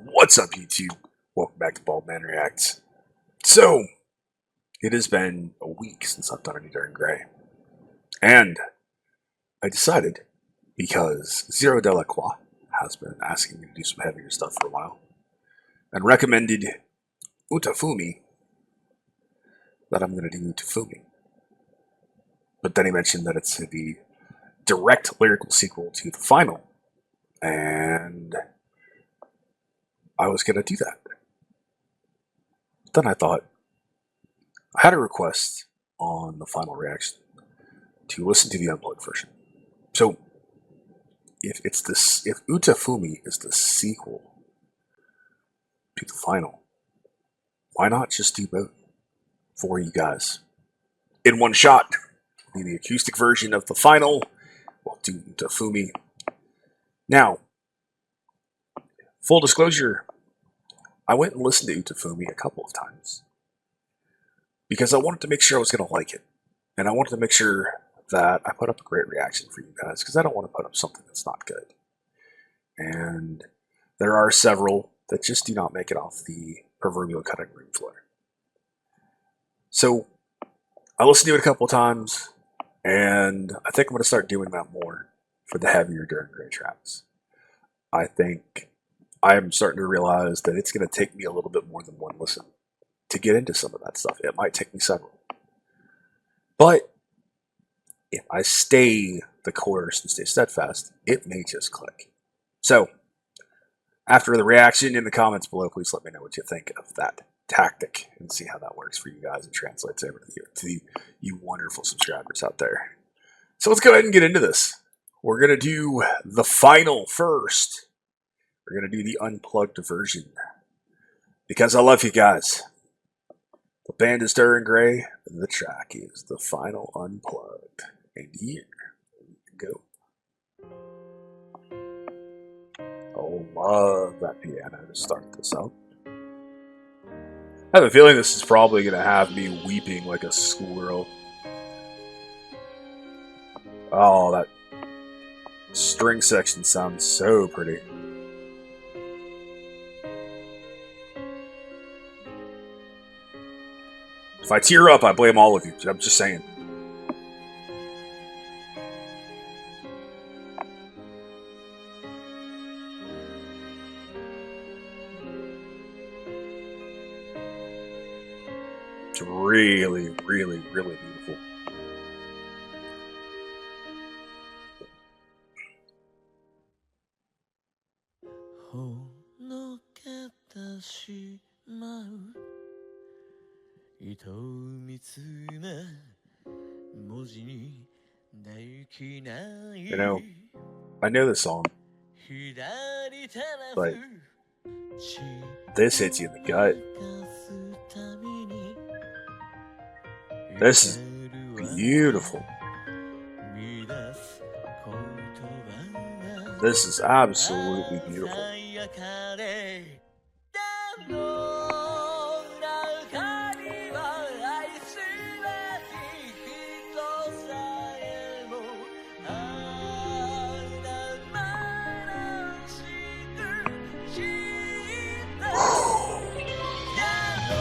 What's up, YouTube? Welcome back to Baldman Reacts. So, it has been a week since I've done any Darn Gray. And I decided, because Zero de la Croix has been asking me to do some heavier stuff for a while, and recommended Utafumi, that I'm going to do Utafumi. But then he mentioned that it's the direct lyrical sequel to the final, and I was going to do that. Then I thought, I had a request on the final reaction to listen to the unplugged version. So, if Utafumi is the sequel to the final, why not just do both for you guys in one shot? Do the acoustic version of the final, we'll do Utafumi. Now, full disclosure, I went and listened to Utafumi a couple of times because I wanted to make sure I was going to like it. And I wanted to make sure that I put up a great reaction for you guys because I don't want to put up something that's not good. And there are several that just do not make it off the proverbial cutting room floor. So I listened to it a couple of times, and I think I'm going to start doing that more for the heavier Darn Gray tracks. I think I'm starting to realize that it's going to take me a little bit more than one listen to get into some of that stuff. It might take me several. But if I stay the course and stay steadfast, it may just click. So, after the reaction in the comments below, please let me know what you think of that tactic and see how that works for you guys and translates over to you wonderful subscribers out there. So let's go ahead and get into this. We're going to do the final first. We're going to do the unplugged version because I love you guys. The band is Darn Gray, and the track is the final unplugged. And here we go. Oh, love that piano to start this out. I have a feeling this is probably going to have me weeping like a schoolgirl. Oh, that string section sounds so pretty. If I tear up, I blame all of you. I'm just saying. It's really, really, really beautiful. You know, I know this song, but this hits you in the gut. This is beautiful. This is absolutely beautiful.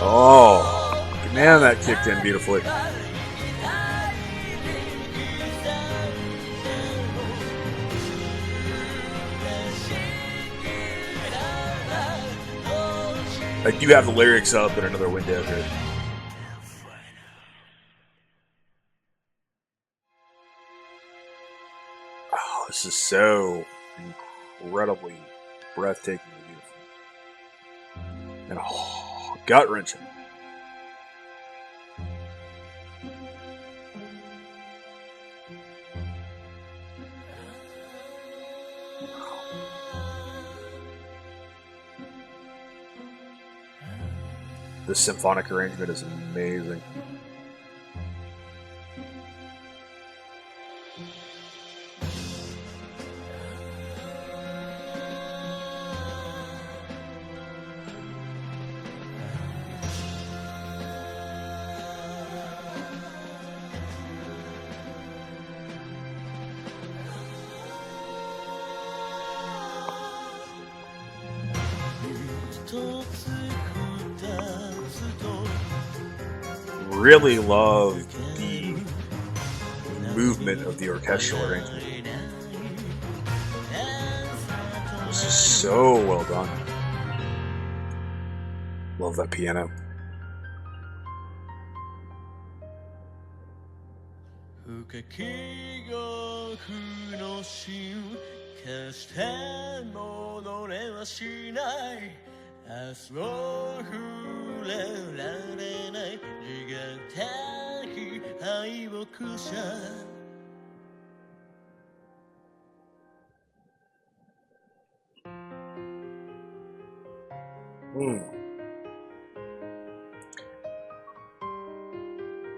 Oh, man, that kicked in beautifully. I do have the lyrics up in another window here. Oh, this is so incredibly breathtakingly beautiful. And oh, gut-wrenching. This symphonic arrangement is amazing. Really love the movement of the orchestral arrangement. This is so well done. Love that piano.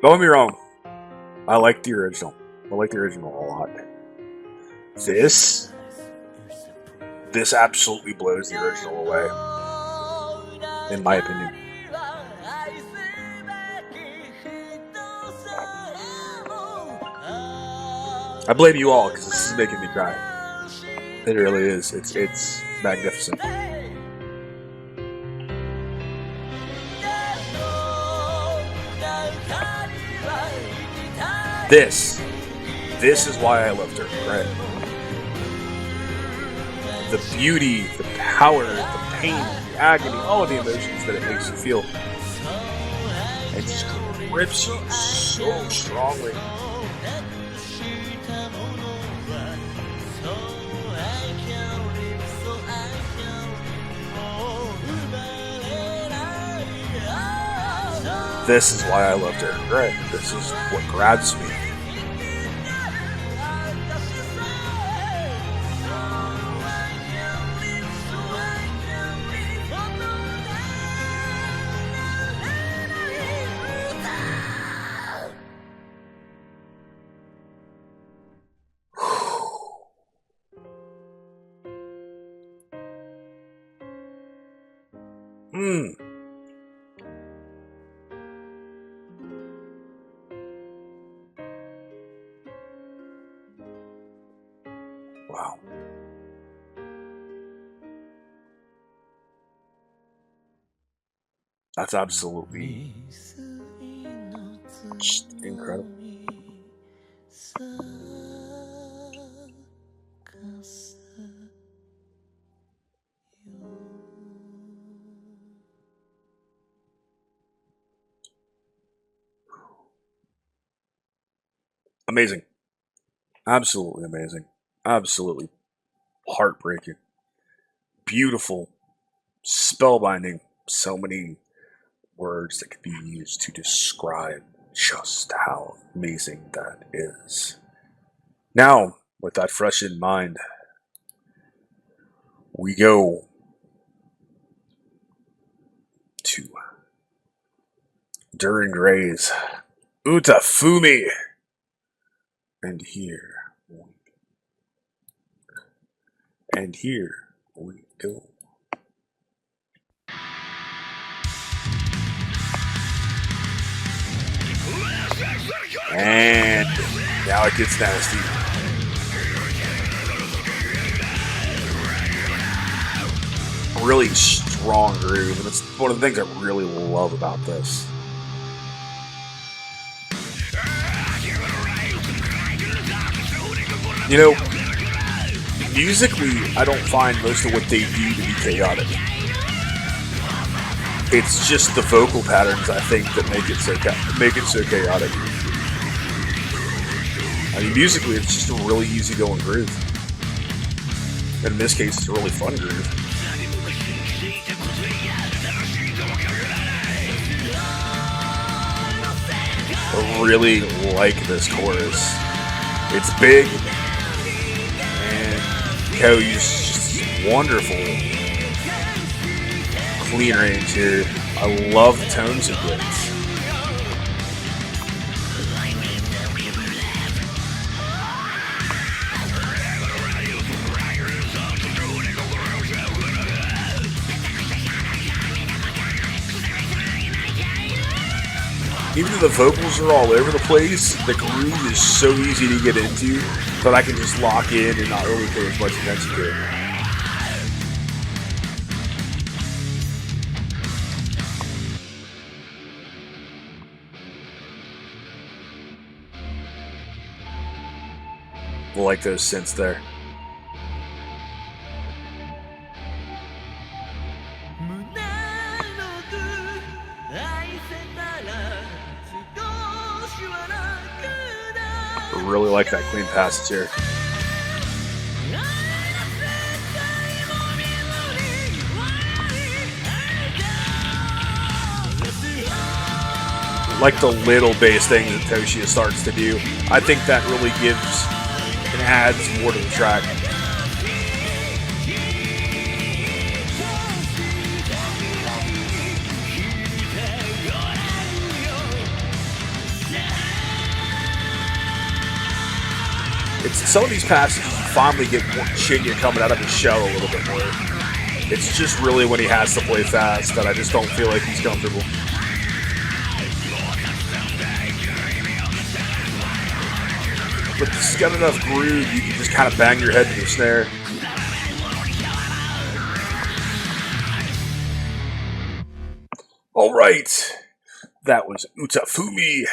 Don't get me wrong. I like the original. I like the original a lot. This absolutely blows the original away, in my opinion. I blame you all because this is making me cry. It really is. It's magnificent. This is why I loved her, right? The beauty, the power, the pain, the agony, all of the emotions that it makes you feel. It just grips you so strongly. This is why I loved her, right? This is what grabs me. Wow. That's absolutely just incredible. Amazing. Absolutely amazing. Absolutely heartbreaking. Beautiful. Spellbinding. So many words that could be used to describe just how amazing that is. Now, with that fresh in mind, we go to Duran Gray's Utafumi. And here we go. And now it gets nasty. Really strong groove, and it's one of the things I really love about this. You know, musically, I don't find most of what they do to be chaotic. It's just the vocal patterns, I think, that make it so chaotic. I mean, musically, it's just a really easygoing groove. And in this case, it's a really fun groove. I really like this chorus. It's big. Just wonderful, clean range here. I love the tone sequence. Even though the vocals are all over the place, the groove is so easy to get into that I can just lock in and not really pay as much attention to it. like those synths there. I really like that clean passage here. Like the little bass thing that Toshia starts to do. I think that really gives and adds more to the track. It's some of these passages you finally get Shinya coming out of his shell a little bit more. It's just really when he has to play fast that I just don't feel like he's comfortable. But this has got enough groove, you can just kind of bang your head to the snare. Alright, that was Utafumi,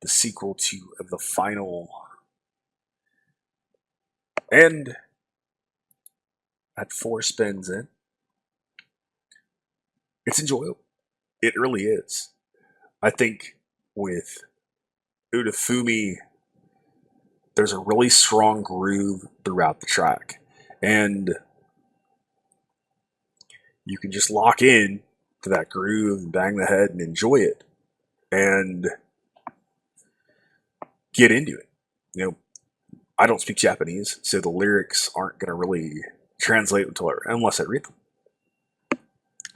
the sequel to The Final. And at 4 spins in, it's enjoyable. It really is. I think with Utafumi, there's a really strong groove throughout the track. And you can just lock in to that groove and bang the head and enjoy it. And get into it. You know, I don't speak Japanese, so the lyrics aren't going to really translate unless I read them.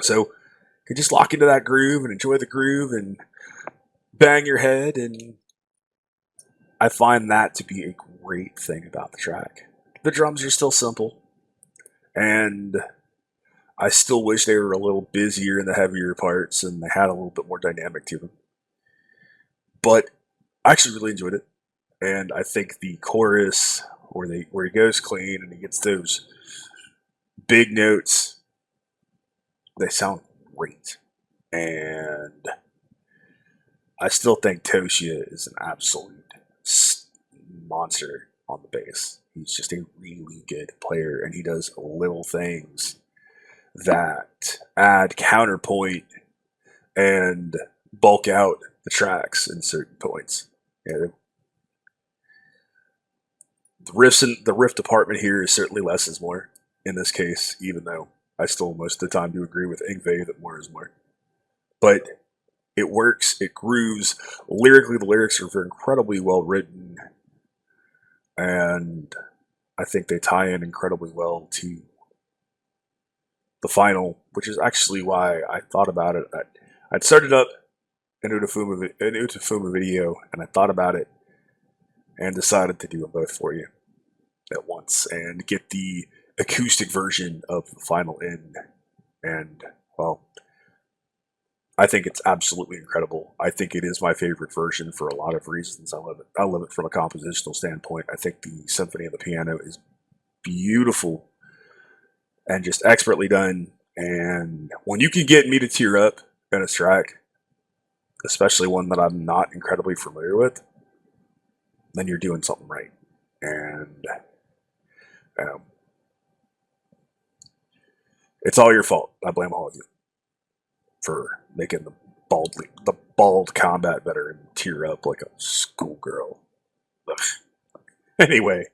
So you can just lock into that groove and enjoy the groove and bang your head, and I find that to be a great thing about the track. The drums are still simple, and I still wish they were a little busier in the heavier parts and they had a little bit more dynamic to them. But I actually really enjoyed it, and I think the chorus, where he goes clean and he gets those big notes, they sound great. And I still think Toshia is an absolute monster on the bass. He's just a really good player, and he does little things that add counterpoint and bulk out the tracks in certain points. Yeah, the riff department here is certainly less is more in this case, even though I still most of the time do agree with Ingve that more is more. But it works, it grooves. Lyrically, the lyrics are incredibly well written, and I think they tie in incredibly well to the final, which is actually why I thought about it. I'd started up an Utafumi video, and I thought about it and decided to do them both for you at once and get the acoustic version of the final in. And, well, I think it's absolutely incredible. I think it is my favorite version for a lot of reasons. I love it. I love it from a compositional standpoint. I think the symphony of the piano is beautiful and just expertly done. And when you can get me to tear up in a track, especially one that I'm not incredibly familiar with, then you're doing something right. And it's all your fault. I blame all of you for making the bald combat better and tear up like a schoolgirl. Anyway,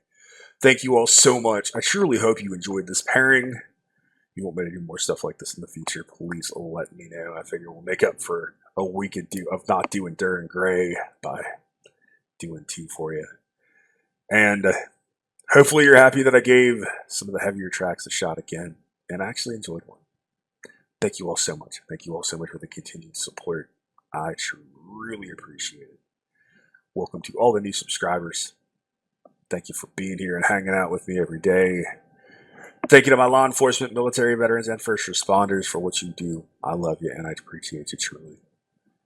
thank you all so much. I truly hope you enjoyed this pairing. If you want me to do more stuff like this in the future, please let me know. I figure we'll make up for a week of not doing Duran Gray by doing 2 for you. And hopefully you're happy that I gave some of the heavier tracks a shot again, and I actually enjoyed one. Thank you all so much. Thank you all so much for the continued support. I truly appreciate it. Welcome to all the new subscribers. Thank you for being here and hanging out with me every day. Thank you to my law enforcement, military veterans, and first responders for what you do. I love you, and I appreciate you truly.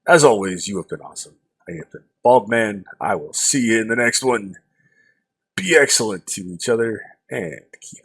As always, you have been awesome. I have been Baldman. I will see you in the next one. Be excellent to each other, and keep